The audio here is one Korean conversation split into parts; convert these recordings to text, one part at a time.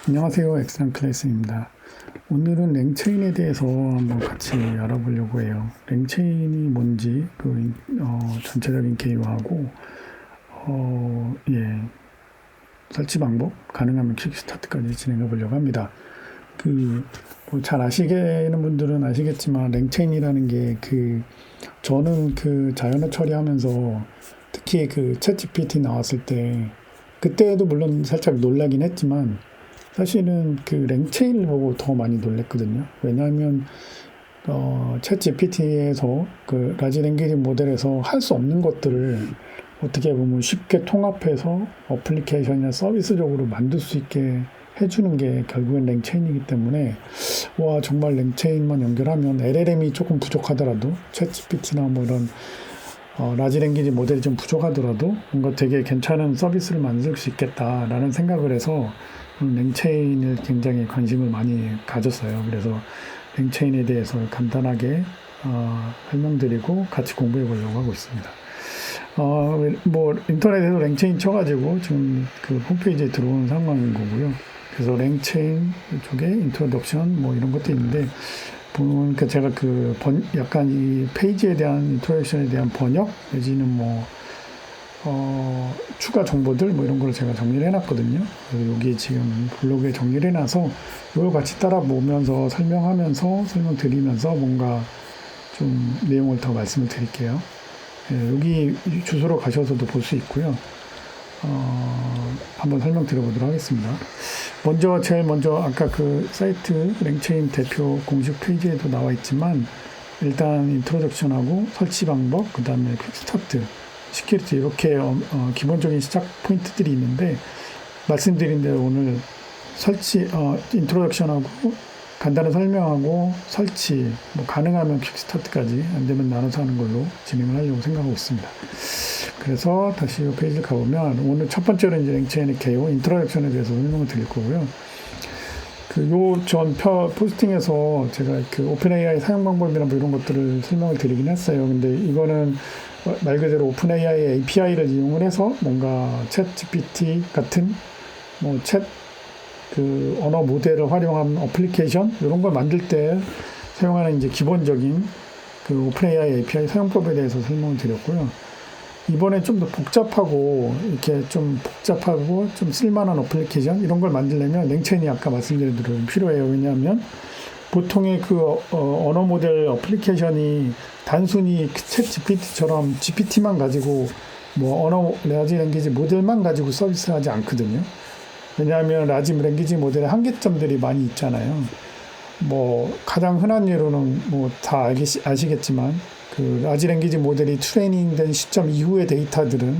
안녕하세요. 엑스랑 클래스입니다. 오늘은 랭체인에 대해서 한번 같이 알아보려고 해요. 랭체인이 뭔지 전체적인 개요하고 설치 방법, 가능하면 킥스타트까지 진행해 보려고 합니다. 잘 아시는 분들은 아시겠지만 랭체인이라는 게 저는 자연어 처리하면서 특히 챗 GPT 나왔을 때 그때도 물론 살짝 놀라긴 했지만 사실은 랭체인을 보고 더 많이 놀랬거든요. 왜냐하면 챗 GPT에서 라지 랭귀지 모델에서 할 수 없는 것들을 어떻게 보면 쉽게 통합해서 어플리케이션이나 서비스적으로 만들 수 있게 해주는 게 결국엔 랭체인이기 때문에 와 정말 랭체인만 연결하면 LLM이 조금 부족하더라도 챗 GPT나 뭐 이런 라지 랭귀지 모델이 좀 부족하더라도 뭔가 되게 괜찮은 서비스를 만들 수 있겠다라는 생각을 해서 랭체인을 굉장히 관심을 많이 가졌어요. 그래서 랭체인에 대해서 간단하게 설명드리고 같이 공부해 보려고 하고 있습니다. 인터넷에서 랭체인 쳐가지고 지금 홈페이지에 들어온 상황인 거고요. 그래서 랭체인 쪽에 인트로덕션 이런 것도 있는데 보니까 제가 약간 이 페이지에 대한 인트로덕션에 대한 번역 내지는 추가 정보들 이런 걸 제가 정리를 해놨거든요. 그래서 여기 지금 블로그에 정리를 해놔서 이걸 같이 따라 보면서 설명드리면서 뭔가 좀 내용을 더 말씀을 드릴게요. 여기 주소로 가셔서도 볼 수 있고요. 한번 설명 드려보도록 하겠습니다. 제일 먼저 아까 사이트 랭체인 대표 공식 페이지에도 나와 있지만 일단 인트로덕션하고 설치 방법, 그 다음에 퀵스타트, 시큐리티 이렇게 기본적인 시작 포인트들이 있는데 말씀드린 대로 오늘 인트로덕션하고 간단한 설명하고 설치, 가능하면 킥스타트까지 안 되면 나눠서 하는 걸로 진행을 하려고 생각하고 있습니다. 그래서 다시 이 페이지를 가보면 오늘 첫 번째로 이제 랭체인의 개요, 인트로덕션에 대해서 설명을 드릴 거고요. 전 포스팅에서 제가 오픈 AI 사용 방법이나 이런 것들을 설명을 드리긴 했어요. 근데 이거는 말 그대로 오픈 AI의 API를 이용을 해서 뭔가 챗 GPT 같은 언어 모델을 활용한 어플리케이션 이런 걸 만들 때 사용하는 이제 기본적인 오픈 AI API 사용법에 대해서 설명을 드렸고요. 이번에 좀 더 복잡하고 좀 쓸만한 어플리케이션 이런 걸 만들려면 랭체인이 아까 말씀드린 대로 필요해요. 왜냐하면 보통의 언어 모델 어플리케이션이 단순히 챗 GPT처럼 GPT만 가지고 라지 랭귀지 모델만 가지고 서비스를 하지 않거든요. 왜냐하면 라지 랭귀지 모델의 한계점들이 많이 있잖아요. 가장 흔한 예로는 다 아시겠지만 라지 랭귀지 모델이 트레이닝된 시점 이후의 데이터들은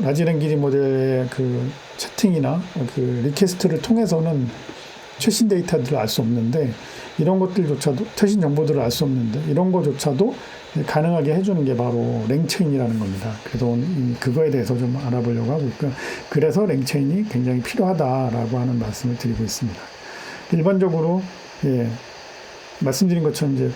라지 랭귀지 모델의 채팅이나 리퀘스트를 통해서는 최신 데이터들을 알 수 없는데 이런 것들조차도 최신 정보들을 알 수 없는데 이런 것조차도 가능하게 해주는 게 바로 랭체인이라는 겁니다. 그래서 그거에 대해서 좀 알아보려고 하고 있고요. 그래서 랭체인이 굉장히 필요하다라고 하는 말씀을 드리고 있습니다. 일반적으로 말씀드린 것처럼 이제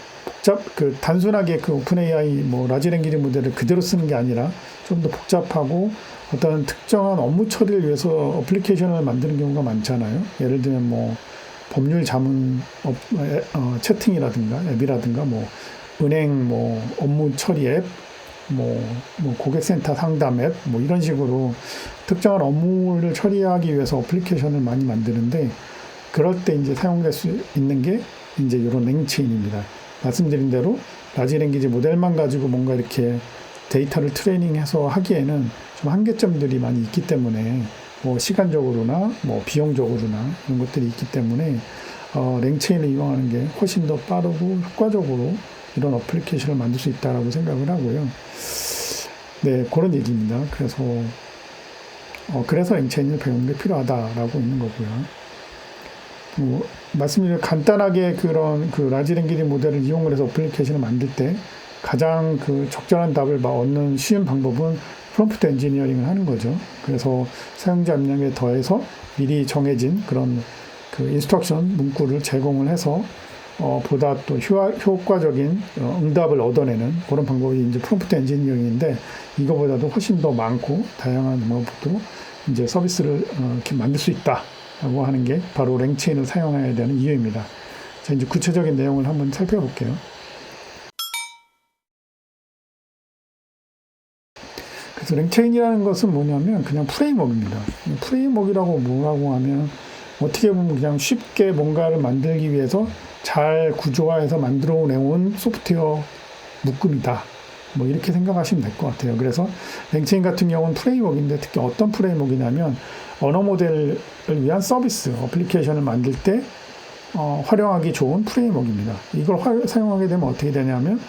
단순하게 오픈 AI 라지 랭귀지 모델을 그대로 쓰는 게 아니라 좀 더 복잡하고 어떤 특정한 업무 처리를 위해서 어플리케이션을 만드는 경우가 많잖아요. 예를 들면 법률 자문 채팅이라든가 앱이라든가 은행 업무 처리 앱, 고객센터 상담 앱 이런 식으로 특정한 업무를 처리하기 위해서 어플리케이션을 많이 만드는데 그럴 때 이제 사용될 수 있는 게 이제 이런 랭체인입니다. 말씀드린 대로 라지 랭귀지 모델만 가지고 뭔가 이렇게 데이터를 트레이닝해서 하기에는 좀 한계점들이 많이 있기 때문에 시간적으로나 비용적으로나 이런 것들이 있기 때문에 랭체인을 이용하는 게 훨씬 더 빠르고 효과적으로 이런 어플리케이션을 만들 수 있다라고 생각을 하고요. 네, 그런 얘기입니다. 그래서 랭체인을 배우는 게 필요하다라고 있는 거고요. 말씀드린 간단하게 라지 랭귀지 모델을 이용을 해서 어플리케이션을 만들 때 가장 적절한 답을 얻는 쉬운 방법은 프롬프트 엔지니어링을 하는 거죠. 그래서 사용자 입력에 더해서 미리 정해진 그런 인스트럭션 문구를 제공을 해서 보다 또 효과적인 응답을 얻어내는 그런 방법이 이제 프롬프트 엔지니어링인데 이거보다도 훨씬 더 많고 다양한 방법으로 이제 서비스를 이렇게 만들 수 있다라고 하는 게 바로 랭체인을 사용해야 되는 이유입니다. 자, 이제 구체적인 내용을 한번 살펴볼게요. 그래서 랭체인이라는 것은 뭐냐면 그냥 프레임워크입니다. 프레임워크라고 뭐라고 하면 어떻게 보면 그냥 쉽게 뭔가를 만들기 위해서 잘 구조화해서 만들어 내온 소프트웨어 묶음이다. 뭐 이렇게 생각하시면 될 것 같아요. 그래서 랭체인 같은 경우는 프레임워크인데 특히 어떤 프레임워크냐면 언어 모델을 위한 서비스, 어플리케이션을 만들 때 활용하기 좋은 프레임워크입니다. 이걸 사용하게 되면 어떻게 되냐면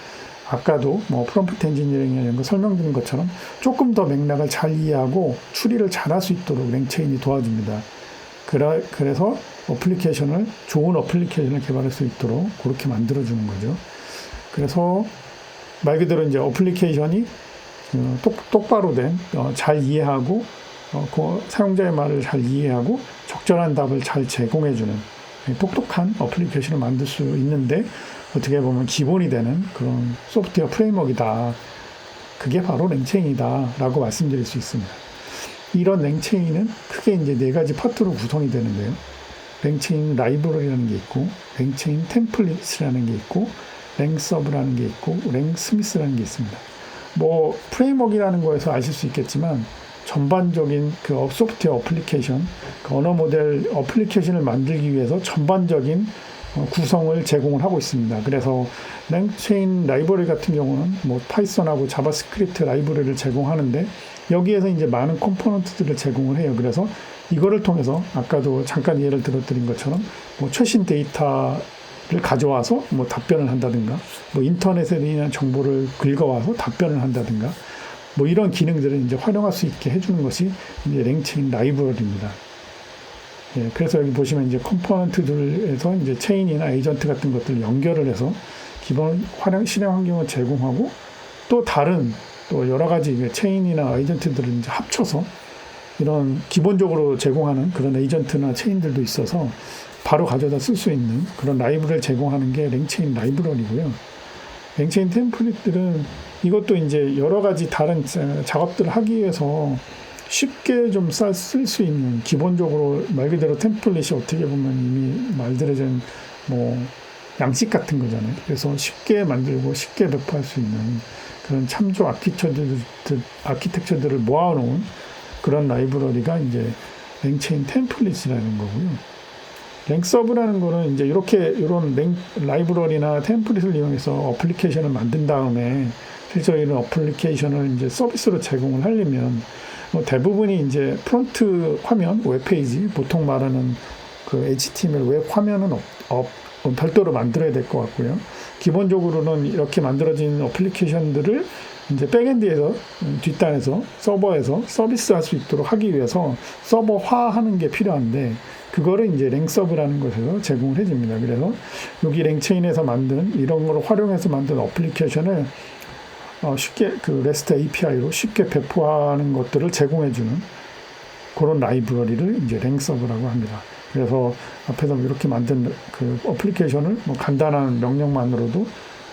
아까도 뭐 프롬프트 엔지니어링 이런 거 설명드린 것처럼 조금 더 맥락을 잘 이해하고 추리를 잘할 수 있도록 랭체인이 도와줍니다. 그래서 좋은 어플리케이션을 개발할 수 있도록 그렇게 만들어주는 거죠. 그래서 말 그대로 이제 어플리케이션이 똑바로 된, 잘 이해하고, 사용자의 말을 잘 이해하고, 적절한 답을 잘 제공해주는 똑똑한 어플리케이션을 만들 수 있는데, 어떻게 보면 기본이 되는 그런 소프트웨어 프레임워크이다. 그게 바로 랭체인이다. 라고 말씀드릴 수 있습니다. 이런 랭체인은 크게 이제 4가지 파트로 구성이 되는데요. 랭체인 라이브러리라는 게 있고, 랭체인 템플릿이라는 게 있고, 랭서브라는 게 있고, 랭스미스라는 게 있습니다. 뭐 프레임워크라는 거에서 아실 수 있겠지만 전반적인 그 소프트웨어 어플리케이션, 그 언어 모델 어플리케이션을 만들기 위해서 전반적인 구성을 제공을 하고 있습니다. 그래서 랭체인 라이브러리 같은 경우는 뭐 파이썬하고 자바스크립트 라이브러리를 제공하는데 여기에서 이제 많은 컴포넌트들을 제공을 해요. 그래서 이거를 통해서 아까도 잠깐 예를 들어드린 것처럼 뭐 최신 데이터를 가져와서 뭐 답변을 한다든가, 뭐 인터넷에 대한 정보를 긁어와서 답변을 한다든가, 뭐 이런 기능들을 이제 활용할 수 있게 해주는 것이 이제 랭체인 라이브러리입니다. 예, 그래서 여기 보시면 이제 컴포넌트들에서 이제 체인이나 에이전트 같은 것들을 연결을 해서 기본 실행 환경을 제공하고 또 다른 또 여러 가지 체인이나 에이전트들을 이제 합쳐서 이런 기본적으로 제공하는 그런 에이전트나 체인들도 있어서 바로 가져다 쓸 수 있는 그런 라이브러리를 제공하는 게 랭체인 라이브러리고요. 랭체인 템플릿들은 이것도 이제 여러 가지 다른 작업들을 하기 위해서 쉽게 좀 쓸 수 있는 기본적으로 말 그대로 템플릿이 어떻게 보면 이미 말들어진 뭐 양식 같은 거잖아요. 그래서 쉽게 만들고 쉽게 배포할 수 있는 그런 참조 아키텍처들을 모아놓은 그런 라이브러리가 이제 랭체인 템플릿이라는 거고요. 랭서브라는 거는 이제 이런 라이브러리나 템플릿을 이용해서 어플리케이션을 만든 다음에 실제로 이런 어플리케이션을 이제 서비스로 제공을 하려면 대부분이 이제 프론트 화면, 웹페이지, 보통 말하는 그 HTML 웹 화면은 별도로 만들어야 될 것 같고요. 기본적으로는 이렇게 만들어진 어플리케이션들을 이제 백엔드에서, 뒷단에서, 서버에서 서비스할 수 있도록 하기 위해서 서버화하는 게 필요한데, 그거를 이제 랭서브라는 것에서 제공을 해줍니다. 그래서 여기 랭체인에서 만든 이런 걸 활용해서 만든 어플리케이션을 쉽게 그 REST API로 쉽게 배포하는 것들을 제공해주는 그런 라이브러리를 이제 랭서브라고 합니다. 그래서 앞에서 이렇게 만든 그 어플리케이션을 뭐 간단한 명령만으로도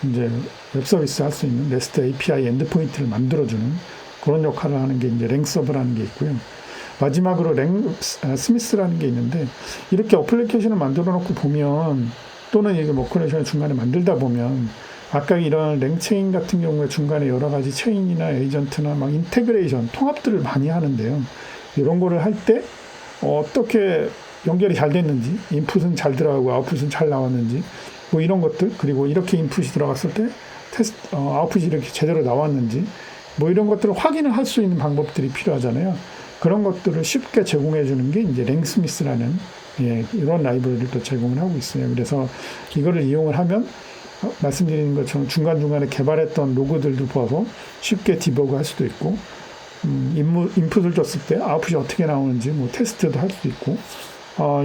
이제 웹 서비스 할 수 있는 REST API 엔드포인트를 만들어주는 그런 역할을 하는 게 이제 랭서브라는 게 있고요. 마지막으로 스미스라는 게 있는데 이렇게 어플리케이션을 만들어 놓고 보면 또는 이게 뭐 어플리케이션을 중간에 만들다 보면 아까 이런 랭체인 같은 경우에 중간에 여러 가지 체인이나 에이전트나 막 인테그레이션, 통합들을 많이 하는데요. 이런 거를 할 때 어떻게 연결이 잘 됐는지, 인풋은 잘 들어가고 아웃풋은 잘 나왔는지, 뭐 이런 것들, 그리고 이렇게 인풋이 들어갔을 때 아웃풋이 이렇게 제대로 나왔는지, 뭐 이런 것들을 확인을 할 수 있는 방법들이 필요하잖아요. 그런 것들을 쉽게 제공해 주는 게 이제 랭스미스라는 이런 라이브러리를 또 제공을 하고 있어요. 그래서 이거를 이용을 하면 말씀드린 것처럼 중간중간에 개발했던 로그들도 보아서 쉽게 디버그 할 수도 있고, 인풋을 줬을 때 아웃풋이 어떻게 나오는지 뭐 테스트도 할 수도 있고,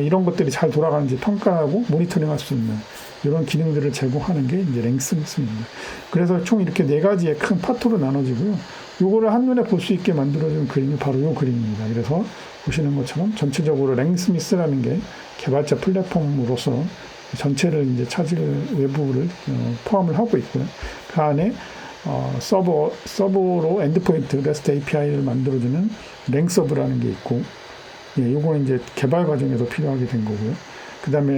이런 것들이 잘 돌아가는지 평가하고 모니터링 할 수 있는 이런 기능들을 제공하는 게 이제 랭스미스입니다. 그래서 총 이렇게 4가지의 큰 파트로 나눠지고요. 요거를 한눈에 볼 수 있게 만들어준 그림이 바로 요 그림입니다. 그래서 보시는 것처럼 전체적으로 랭스미스라는 게 개발자 플랫폼으로서 전체를 이제 차질 외부를 포함을 하고 있고요. 그 안에 서버로 엔드포인트 REST API를 만들어주는 랭서브라는 게 있고, 예, 요거는 이제 개발 과정에서 필요하게 된 거고요. 그 다음에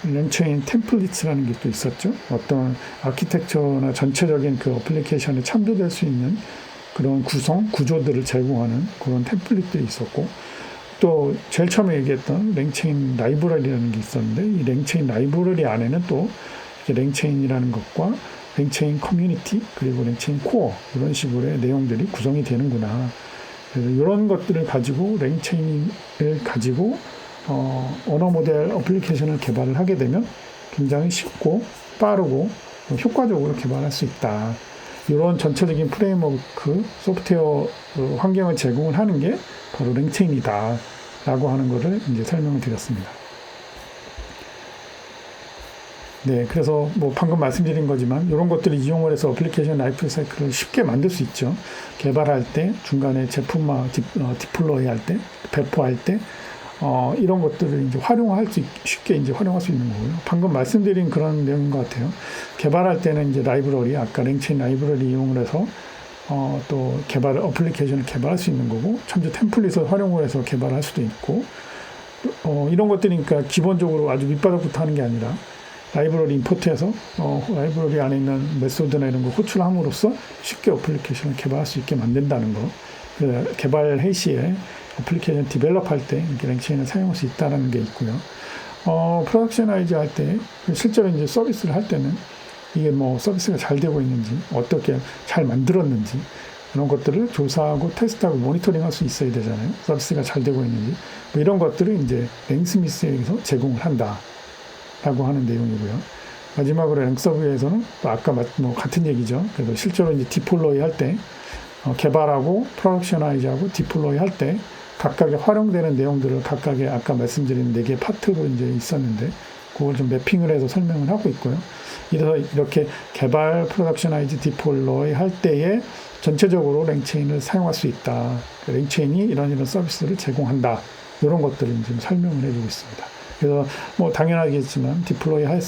랭체인 템플릿이라는 게 또 있었죠. 어떤 아키텍처나 전체적인 그 어플리케이션에 참조될 수 있는 그런 구조들을 제공하는 그런 템플릿들이 있었고, 또 제일 처음에 얘기했던 랭체인 라이브러리라는 게 있었는데, 이 랭체인 라이브러리 안에는 또 랭체인이라는 것과 랭체인 커뮤니티, 그리고 랭체인 코어, 이런 식으로의 내용들이 구성이 되는구나. 그래서 이런 것들을 가지고 랭체인을 가지고 언어 모델 어플리케이션을 개발을 하게 되면 굉장히 쉽고 빠르고 효과적으로 개발할 수 있다. 이런 전체적인 프레임워크, 소프트웨어 환경을 제공을 하는 게 바로 랭체인이다 라고 하는 것을 이제 설명을 드렸습니다. 네, 그래서 뭐 방금 말씀드린 거지만 이런 것들을 이용을 해서 어플리케이션 라이프 사이클을 쉽게 만들 수 있죠. 개발할 때, 중간에 제품화 디플로이 할 때, 배포할 때 이런 것들을 이제 쉽게 이제 활용할 수 있는 거고요. 방금 말씀드린 그런 내용인 것 같아요. 개발할 때는 이제 라이브러리, 아까 랭체인 라이브러리 이용을 해서 또 어플리케이션을 개발할 수 있는 거고, 참조 템플릿을 활용을 해서 개발할 수도 있고, 이런 것들이니까 기본적으로 아주 밑바닥부터 하는 게 아니라 라이브러리 임포트해서 라이브러리 안에 있는 메소드나 이런 거 호출함으로써 쉽게 어플리케이션을 개발할 수 있게 만든다는 거. 개발 해시에 어플리케이션 디벨롭할 때 랭체인을 사용할 수 있다는 게 있고요. 프로덕셔나이즈 할 때, 실제로 이제 서비스를 할 때는 이게 뭐 서비스가 잘 되고 있는지, 어떻게 잘 만들었는지, 이런 것들을 조사하고 테스트하고 모니터링 할 수 있어야 되잖아요. 서비스가 잘 되고 있는지. 뭐 이런 것들을 이제 랭스미스에서 제공을 한다. 라고 하는 내용이고요. 마지막으로 랭서브에서는 아까 뭐 같은 얘기죠. 그래서 실제로 이제 디플로이 할 때, 개발하고 프로덕셔나이즈하고 디플로이 할 때 각각의 활용되는 내용들을 각각의 아까 말씀드린 4개 파트로 이제 있었는데, 그걸 좀 매핑을 해서 설명을 하고 있고요. 그래서 이렇게 개발, 프로덕셔나이즈, 디플로이 할 때에 전체적으로 랭체인을 사용할 수 있다. 랭체인이 이런 서비스를 제공한다. 이런 것들을 지금 설명을 해주고 있습니다. 그래서 뭐 당연하겠지만 디플로이 할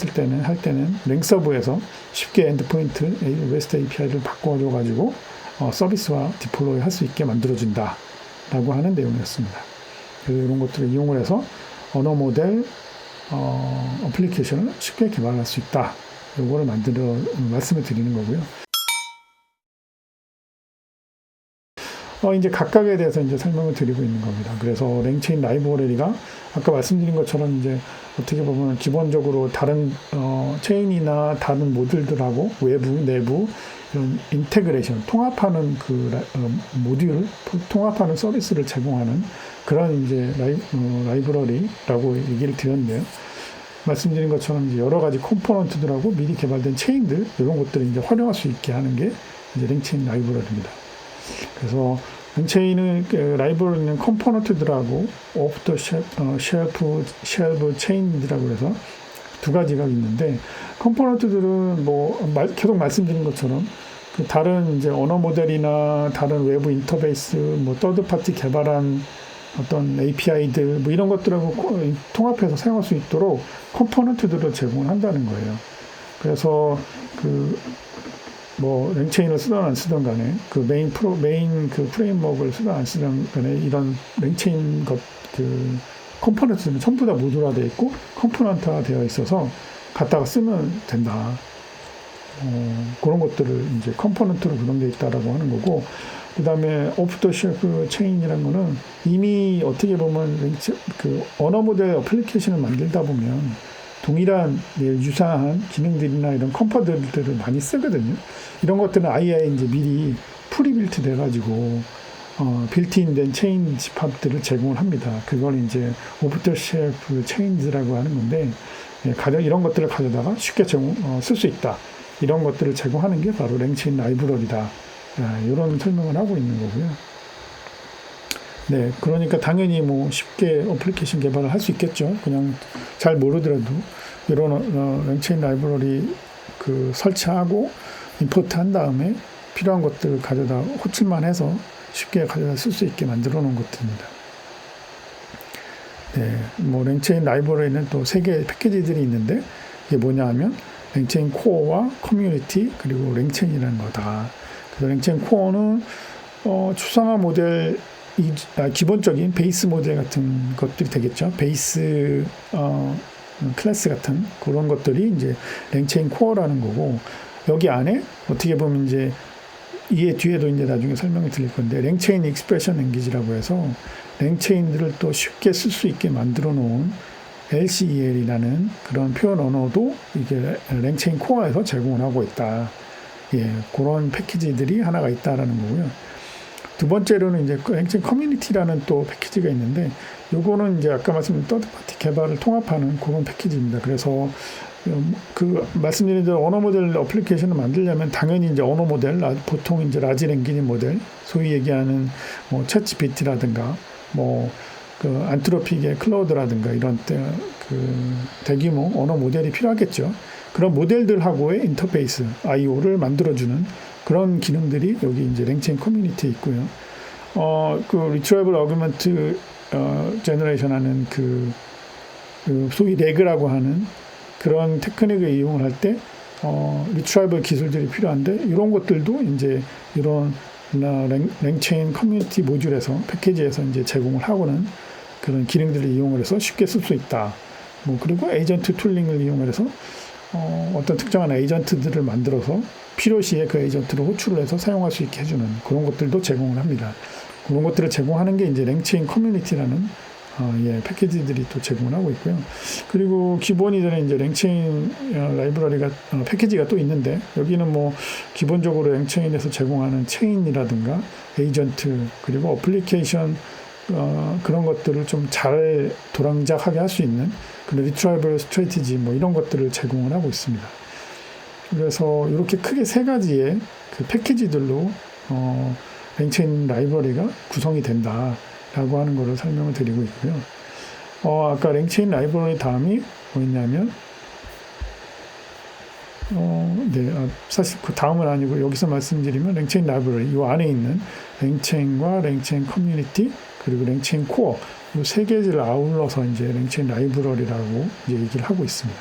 때는 랭서브에서 쉽게 엔드포인트 REST API를 바꿔줘 가지고 서비스와 디플로이 할 수 있게 만들어준다 라고 하는 내용이었습니다. 그래서 이런 것들을 이용을 해서 언어 모델 어플리케이션을 쉽게 개발할 수 있다. 이거를 말씀을 드리는 거고요. 이제 각각에 대해서 이제 설명을 드리고 있는 겁니다. 그래서 랭체인 라이브러리가 아까 말씀드린 것처럼 이제 어떻게 보면 기본적으로 다른 체인이나 다른 모듈들하고 외부, 내부 이런 인테그레이션, 통합하는 모듈, 통합하는 서비스를 제공하는 그런 이제 라이브러리라고 얘기를 드렸는데요. 말씀드린 것처럼 이제 여러 가지 컴포넌트들하고 미리 개발된 체인들 이런 것들을 이제 활용할 수 있게 하는 게 이제 랭체인 라이브러리입니다. 그래서 랭체인은 라이브러리는 컴포넌트들하고 오프 더 쉘프 체인이라고 해서 두 가지가 있는데, 컴포넌트들은 뭐 계속 말씀드린 것처럼 그 다른 이제 언어 모델이나 다른 외부 인터페이스, 뭐 서드 파티 개발한 어떤 API들 뭐 이런 것들하고 통합해서 사용할 수 있도록 컴포넌트들을 제공을 한다는 거예요. 그래서 뭐 랭체인을 쓰던 안 쓰던 간에 메인 프레임워크를 쓰던 안 쓰던 간에 이런 랭체인 컴포넌트는 전부 다 모듈화되어 있고 컴포넌트화 되어 있어서 갖다가 쓰면 된다. 그런 것들을 이제 컴포넌트로 구성되어 있다라고 하는 거고, 그 다음에 오프 더 쉘프 체인이라는 거는 이미 어떻게 보면 언어 모델 어플리케이션을 만들다 보면 동일한 유사한 기능들이나 이런 컴포넌트들을 많이 쓰거든요. 이런 것들은 아예 이제 미리 프리빌트 돼가지고 빌트인된 체인 집합들을 제공을 합니다. 그걸 이제 오프 더 쉘프 체인즈라고 하는 건데, 이런 것들을 가져다가 쉽게 쓸 수 있다. 이런 것들을 제공하는 게 바로 랭체인 라이브러리다. 이런 설명을 하고 있는 거고요. 네, 그러니까 당연히 뭐 쉽게 어플리케이션 개발을 할 수 있겠죠. 그냥 잘 모르더라도 이런 랭체인 라이브러리 설치하고 임포트 한 다음에 필요한 것들을 가져다 호출만 해서 쉽게 가져다 쓸 수 있게 만들어 놓은 것들입니다. 네, 뭐 랭체인 라이브러리는 또 3개의 패키지들이 있는데, 이게 뭐냐 하면 랭체인 코어와 커뮤니티 그리고 랭체인이라는 거다. 그래서 랭체인 코어는 추상화 모델 기본적인 베이스 모델 같은 것들이 되겠죠. 베이스 클래스 같은 그런 것들이 이제 랭체인 코어라는 거고, 여기 안에 어떻게 보면 이제 이에 뒤에도 이제 나중에 설명을 드릴 건데, 랭체인 익스프레션 랭귀지라고 해서 랭체인들을 또 쉽게 쓸 수 있게 만들어 놓은 LCEL이라는 그런 표현 언어도 이게 랭체인 코어에서 제공을 하고 있다. 예, 그런 패키지들이 하나가 있다라는 거고요. 두 번째로는 이제 랭체인 커뮤니티라는 또 패키지가 있는데, 요거는 이제 아까 말씀드린 서드파티 개발을 통합하는 그런 패키지입니다. 그래서 그 말씀드린 대로 언어 모델 어플리케이션을 만들려면 당연히 이제 언어 모델, 보통 이제 라지 랭귀지 모델, 소위 얘기하는 뭐 챗GPT라든가 뭐 그 안트로픽의 클라우드라든가 이런 그 대규모 언어 모델이 필요하겠죠. 그런 모델들하고의 인터페이스 I/O를 만들어주는 그런 기능들이 여기 이제 랭체인 커뮤니티에 있고요. 그 Retrieval Augmented Generation 하는 그 소위 레그라고 하는 그런 테크닉을 이용을 할 때 리트라이벌 기술들이 필요한데, 이런 것들도 이제 이런 랭체인 커뮤니티 모듈에서 패키지에서 이제 제공을 하고는 그런 기능들을 이용을 해서 쉽게 쓸 수 있다. 뭐 그리고 에이전트 툴링을 이용해서 어떤 특정한 에이전트들을 만들어서 필요시에 그 에이전트를 호출을 해서 사용할 수 있게 해주는 그런 것들도 제공을 합니다. 그런 것들을 제공하는 게 이제 랭체인 커뮤니티라는 패키지들이 또 제공을 하고 있고요. 그리고 기본이 되는 이제 랭체인 라이브러리가 패키지가 또 있는데, 여기는 뭐 기본적으로 랭체인에서 제공하는 체인이라든가 에이전트 그리고 어플리케이션 그런 것들을 좀 잘 도랑작하게 할 수 있는 그런 리트라이벌 스트래티지 뭐 이런 것들을 제공을 하고 있습니다. 그래서 이렇게 크게 세 가지의 그 패키지들로 랭체인 라이브러리가 구성이 된다라고 하는 것을 설명을 드리고 있고요. 아까 랭체인 라이브러리 다음이 뭐였냐면 사실 그 다음은 아니고 여기서 말씀드리면 랭체인 라이브러리 이 안에 있는 랭체인과 랭체인 커뮤니티 그리고 랭체인 코어 이 세 개를 아울러서 이제 랭체인 라이브러리라고 이제 얘기를 하고 있습니다.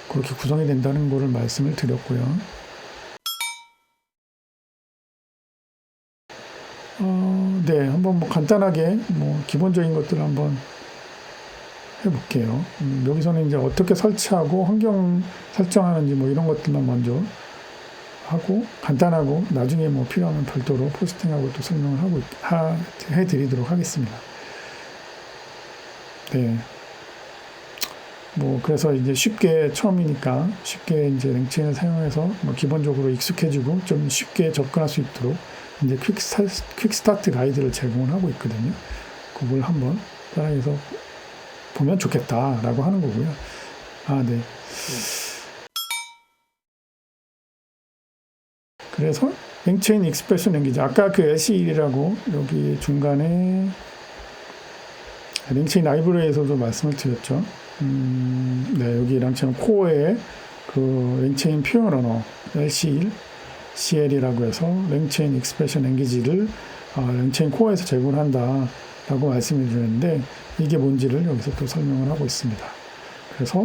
그렇게 구성이 된다는 것을 말씀을 드렸고요. 한번 뭐 간단하게 뭐 기본적인 것들을 한번 해볼게요. 여기서는 이제 어떻게 설치하고 환경 설정하는지 뭐 이런 것들만 먼저 하고 간단하고 나중에 뭐 필요하면 별도로 포스팅하고 또 설명을 하고 해드리도록 하겠습니다. 뭐 그래서 이제 쉽게 처음이니까 쉽게 이제 랭체인을 사용해서 뭐 기본적으로 익숙해지고 좀 쉽게 접근할 수 있도록 이제 퀵 스타트 가이드를 제공을 하고 있거든요. 그걸 한번 따라해서 보면 좋겠다라고 하는 거고요. 그래서 랭체인 익스프레션 랭귀지 아까 그 LCE라고 여기 중간에 랭체인 라이브러리에서도 말씀을 드렸죠. 여기 랭체인 코어에 그 랭체인 표현 언어 LCL이라고 해서 랭체인 익스프레션 랭귀지를 랭체인 코어에서 제공을 한다라고 말씀을 드렸는데, 이게 뭔지를 여기서 또 설명을 하고 있습니다. 그래서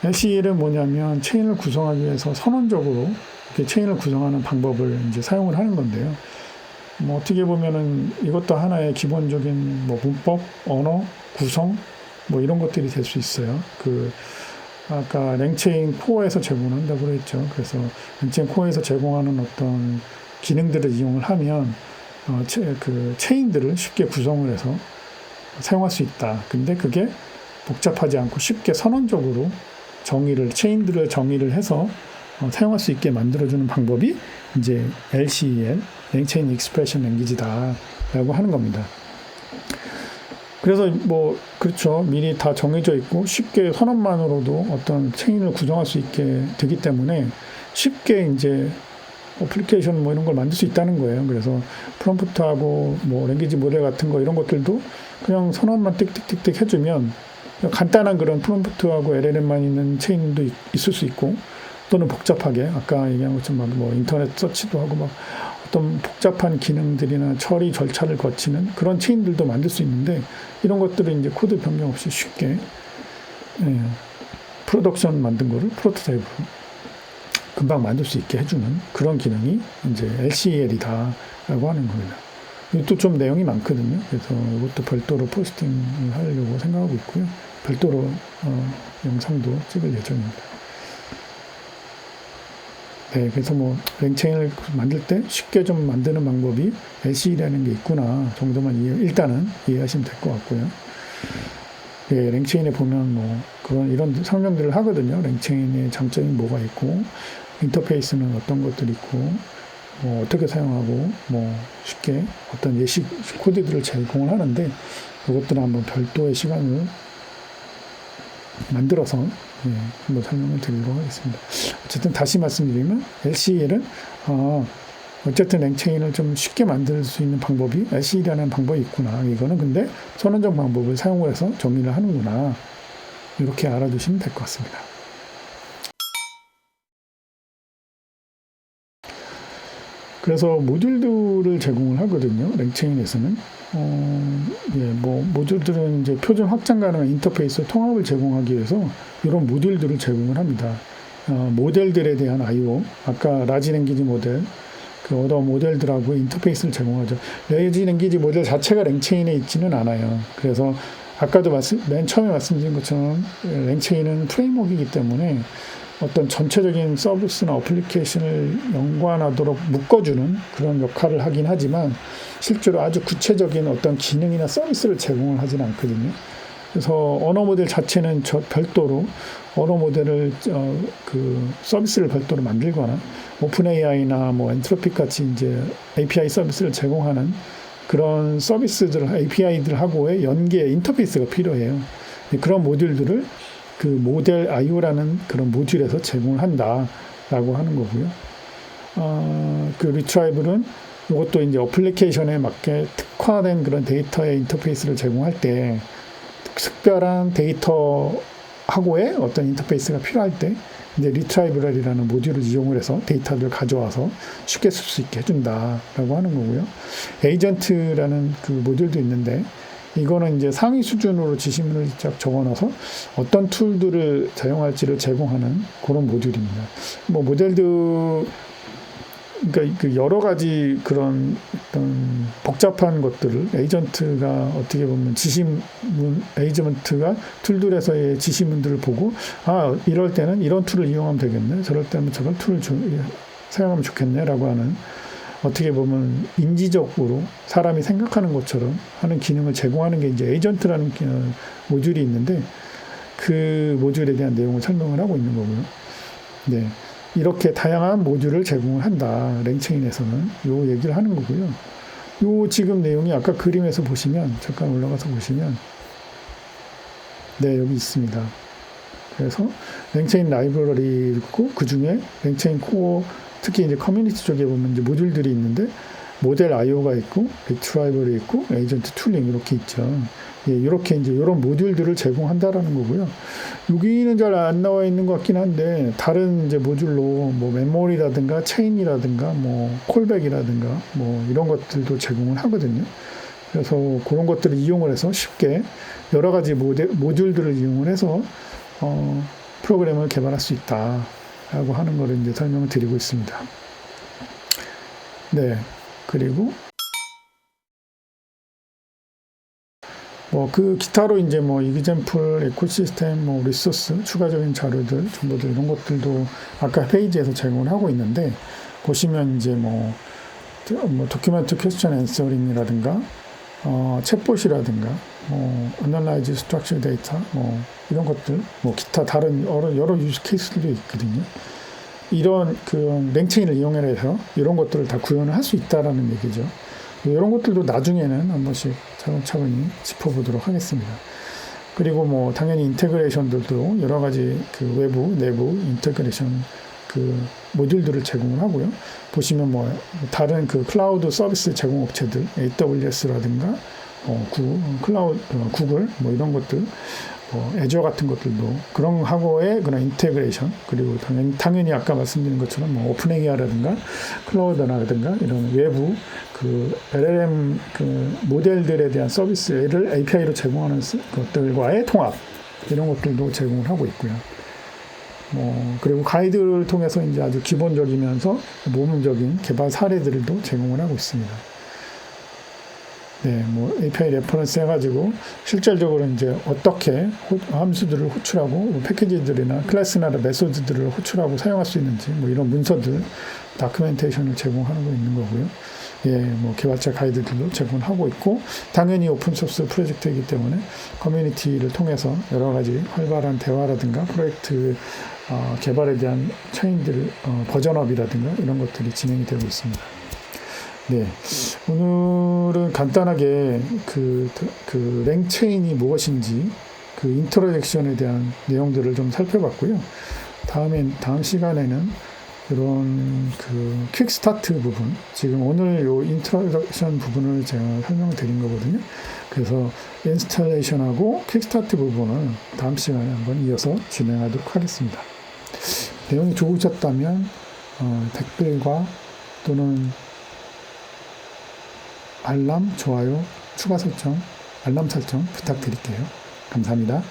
LCL은 뭐냐면 체인을 구성하기 위해서 선언적으로 이렇게 체인을 구성하는 방법을 이제 사용을 하는 건데요. 뭐 어떻게 보면은 이것도 하나의 기본적인 뭐 문법, 언어, 구성 뭐 이런 것들이 될 수 있어요. 아까 랭체인 코어에서 제공한다고 그랬죠. 그래서 랭체인 코어에서 제공하는 어떤 기능들을 이용을 하면 그 체인들을 쉽게 구성을 해서 사용할 수 있다. 근데 그게 복잡하지 않고 쉽게 선언적으로 체인들을 정의를 해서 사용할 수 있게 만들어주는 방법이 이제 LCEL, 랭체인 익스프레션 랭귀지다라고 하는 겁니다. 그래서 뭐 그렇죠. 미리 다 정해져 있고 쉽게 선언만으로도 어떤 체인을 구성할 수 있게 되기 때문에 쉽게 이제 어플리케이션 뭐 이런 걸 만들 수 있다는 거예요. 그래서 프롬프트하고 뭐 랭귀지 모델 같은 거 이런 것들도 그냥 선언만 띡띡띡띡 해주면 간단한 그런 프롬프트하고 LLM만 있는 체인도 있을 수 있고, 또는 복잡하게 아까 얘기한 것처럼 뭐 인터넷 서치도 하고 막 어떤 복잡한 기능들이나 처리 절차를 거치는 그런 체인들도 만들 수 있는데, 이런 것들을 이제 코드 변경 없이 쉽게 프로덕션 만든 거를 프로토타입으로 금방 만들 수 있게 해주는 그런 기능이 이제 LCL이다라고 하는 겁니다. 이것도 좀 내용이 많거든요. 그래서 이것도 별도로 포스팅을 하려고 생각하고 있고요. 별도로 영상도 찍을 예정입니다. 네, 그래서 뭐 랭체인을 만들 때 쉽게 좀 만드는 방법이 LC라는 게 있구나 정도만 일단은 이해하시면 될 것 같고요. 네, 랭체인에 보면 뭐 이런 설명들을 하거든요. 랭체인의 장점이 뭐가 있고 인터페이스는 어떤 것들이 있고 뭐 어떻게 사용하고 뭐 쉽게 어떤 예시 코드들을 제공을 하는데 그것들은 한번 별도의 시간을 만들어서 한번 설명을 드리도록 하겠습니다. 어쨌든 다시 말씀드리면 LCL은 어쨌든 랭체인을 좀 쉽게 만들 수 있는 방법이 LCL이라는 방법이 있구나. 이거는 근데 선언적 방법을 사용을 해서 정리를 하는구나. 이렇게 알아두시면 될 것 같습니다. 그래서 모듈들을 제공을 하거든요. 랭체인에서는. 뭐 모듈들은 이제 표준 확장 가능한 인터페이스 통합을 제공하기 위해서 이런 모듈들을 제공을 합니다. 모델들에 대한 I/O, 아까 라지 랭귀지 모델, 그 어더 모델들하고 인터페이스를 제공하죠. 라지 랭귀지 모델 자체가 랭체인에 있지는 않아요. 그래서 아까도 맨 처음에 말씀드린 것처럼 랭체인은 프레임워크이기 때문에 어떤 전체적인 서비스나 어플리케이션을 연관하도록 묶어주는 그런 역할을 하긴 하지만 실제로 아주 구체적인 어떤 기능이나 서비스를 제공을 하진 않거든요. 그래서 언어 모델 자체는 별도로 언어 모델을 그 서비스를 별도로 만들거나 오픈 AI나 뭐 엔트로픽 같이 이제 API 서비스를 제공하는 그런 서비스들 API들하고의 연계 인터페이스가 필요해요. 그런 모듈들을 그 모델 I/O라는 그런 모듈에서 제공을 한다라고 하는 거고요. 그 리트라이블은 이것도 이제 어플리케이션에 맞게 특화된 그런 데이터의 인터페이스를 제공할 때 특별한 데이터하고의 어떤 인터페이스가 필요할 때 이제 리트라이블이라는 모듈을 이용을 해서 데이터를 가져와서 쉽게 쓸 수 있게 해준다라고 하는 거고요. 에이전트라는 그 모듈도 있는데 이거는 이제 상위 수준으로 지시문을 쫙 적어놔서 어떤 툴들을 사용할지를 제공하는 그런 모듈입니다. 뭐 모델도 그러니까 그 여러 가지 그런 어떤 복잡한 것들을 에이전트가 어떻게 보면 에이전트가 툴들에서의 지시문들을 보고 이럴 때는 이런 툴을 이용하면 되겠네, 저럴 때는 저런 툴을 사용하면 좋겠네라고 하는 어떻게 보면 인지적으로 사람이 생각하는 것처럼 하는 기능을 제공하는 게 이제 에이전트라는 모듈이 있는데 그 모듈에 대한 내용을 설명을 하고 있는 거고요. 네. 이렇게 다양한 모듈을 제공을 한다. 랭체인에서는 요 얘기를 하는 거고요. 요 지금 내용이 아까 그림에서 보시면 잠깐 올라가서 보시면 네, 여기 있습니다. 그래서 랭체인 라이브러리 있고 그 중에 랭체인 코어 특히 이제 커뮤니티 쪽에 보면 이제 모듈들이 있는데 모델 I/O가 있고 리트라이블이 있고 에이전트 툴링 이렇게 있죠. 이렇게 이제 이런 모듈들을 제공한다라는 거고요. 여기는 잘 안 나와 있는 것 같긴 한데 다른 이제 모듈로 뭐 메모리라든가 체인이라든가 뭐 콜백이라든가 뭐 이런 것들도 제공을 하거든요. 그래서 그런 것들을 이용을 해서 쉽게 여러 가지 모듈들을 이용을 해서 프로그램을 개발할 수 있다라고 하는 것을 이제 설명을 드리고 있습니다. 네, 그리고 뭐 그 기타로 이제 뭐 이그젬플, 에코시스템, 뭐 리소스, 추가적인 자료들, 정보들 이런 것들도 아까 페이지에서 제공을 하고 있는데 보시면 이제 뭐 도큐멘트 퀘스천 앤서링이라든가 챗봇이라든가 어널라이즈 스트럭처 데이터 이런 것들 기타 다른 여러 유즈 케이스들도 있거든요. 이런 그 랭체인을 이용해서 이런 것들을 다 구현을 할 수 있다라는 얘기죠. 이런 것들도 나중에는 한 번씩 차근차근히 짚어보도록 하겠습니다. 그리고 뭐 당연히 인테그레이션들도 여러 가지 그 외부, 내부 인테그레이션 그 모듈들을 제공을 하고요. 보시면 뭐 다른 그 클라우드 서비스 제공 업체들, AWS라든가 구글 뭐 이런 것들, 애저 같은 것들도 그런 하고의 그런 인테그레이션, 그리고 당연히 아까 말씀드린 것처럼 뭐 오픈 AI라든가 클라우드라든가 이런 외부 그 LLM 그 모델들에 대한 서비스를 API로 제공하는 것들과의 통합 이런 것들도 제공을 하고 있고요. 그리고 가이드를 통해서 이제 아주 기본적이면서 모범적인 개발 사례들도 제공을 하고 있습니다. 네, API 레퍼런스 해가지고 실질적으로 이제 어떻게 함수들을 호출하고 패키지들이나 클래스나 메소드들을 호출하고 사용할 수 있는지 이런 문서들 다큐멘테이션을 제공하는 거 있는 거고요. 예, 개발자 가이드들도 제공하고 있고 당연히 오픈소스 프로젝트이기 때문에 커뮤니티를 통해서 여러 가지 활발한 대화라든가 프로젝트 개발에 대한 체인들 버전업이라든가 이런 것들이 진행이 되고 있습니다. 네, 오늘은 간단하게 그 랭체인이 무엇인지 그 인트로덕션에 대한 내용들을 좀 살펴봤고요. 다음 시간에는 이런 그 퀵스타트 부분, 지금 오늘 요 인트로덕션 부분을 제가 설명을 드린 거거든요. 그래서 인스탈레이션하고 퀵스타트 부분을 다음 시간에 한번 이어서 진행하도록 하겠습니다. 내용이 좋으셨다면 댓글과 또는 알람, 좋아요, 추가 설정, 알람 설정 부탁드릴게요. 감사합니다.